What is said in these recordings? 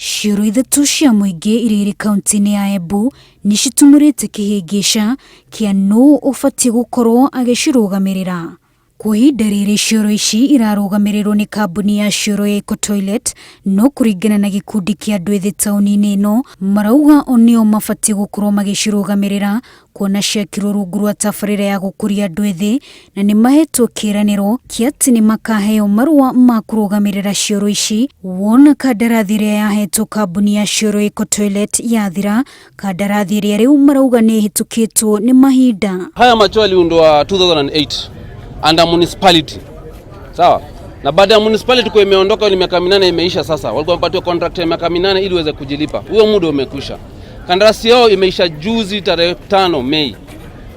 Cioro ithatu cia muingi iriri kaunti-ini ya Embu nishitumurite kihingisha kia no ufatie gukorwo agicirugamirira. Kwa ihinda riri cioro ici irarugamirirwo ni kambuni ya cioro ya Eco Toilet, no kuringana na gikundi kia andu ethi tauni-ini ino marauga onio mafatie gukorwo magicirugamirira kuona ciakirwo rungu rwa tabarĩra ya gukuria andu ethi na ni mahetwo kiraniro kia ati ni makaheo marua ma kurugamirira cioro ici wona kandarathi iria yahetwo kambuni ya cioro ya Eco Toilet yathira, kandarathi iria riu marauga ni hitukitwo ni mahinda. Haya macho yaliundwa 2008 under municipality. Sawa? Na baada ya municipality kwa imeondoka ni miaka 8 imeisha sasa. Walikuwa wapatiwa contract ya miaka 8 ili waweze kujilipa. Huo muda umekwisha. Kandarasi yao imeisha juzi tarehe 5 Mei.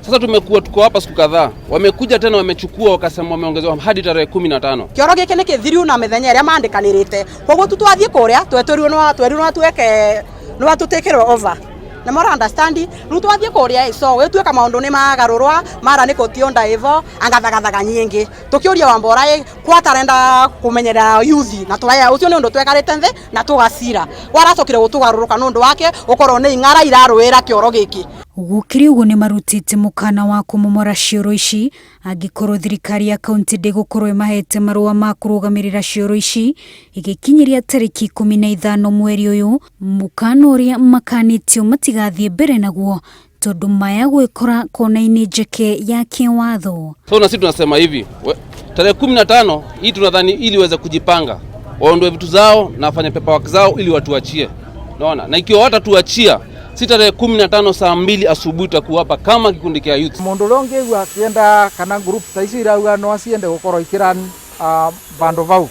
Sasa tuko hapa siku kadhaa. Wamekuja tena wamechukua wakasema wameongezewa hadi tarehe 15. Kioro giki ni kithiru na mithenya iria mandikanirite. Koguo tutwathie kuria tweturio no tuweke no atutekerwo over. Na mora understand riu twathie kuria so we tueka maundu ni magarurwa mara niko tionda hivo angathagathaga nyingi tukiuria wambora kwa tarenda kumenyera youth na twaya ucio ni undu twekarite nthi na tugacira waracokire gutugaruruka nundu wake ukorwo ni ing'ara iraruira kioro giki. Gukiri uguo ni marutite mukana wa kumomora cioro ici angikorwo thirikari ya kaunti ndigukorwo imahete marua ma kurugamirira cioro ici igikinyiria tariki 15 mweri uyu. Mukana uria makanitio matigathie mbere naguo tondu maya gwikora kona-ini njeke ya kiwatho. So na sisi tunasema hivi tarehe 15 hii tunadhani ili waweze kujipanga waondoe vitu zao na wafanye paperwork zao ili watuachie. Unaona? Na ikiwa watatuachia si tarehe 15 saa 2 asubuhi tutakuwa hapa kama kikundi kia youth. Mundu ronge gwa kienda kana group taici irauga no aciende gukorwo ikiran bando vau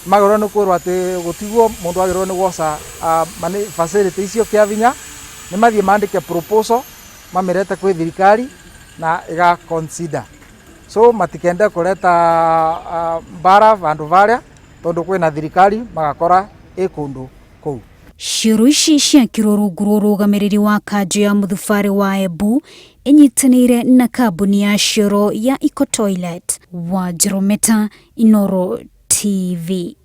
magoro no kwirwo ati gutigwo mundu agirwo ni gwoca mani facility icio kia vinya ni mathie mandike proposal mamirete kwi thirikari na iga consider so matikende kureta bara vandu varia tondu kwina thirikari magakora ikundu kou. Cioro ici ciakirwo rungu rwa urugamiriri wa kanjo ya muthubari wa Embu inyitanire na kambuni ya cioro ya Eco Toilet. Wanjiru Meta, Inooro TV.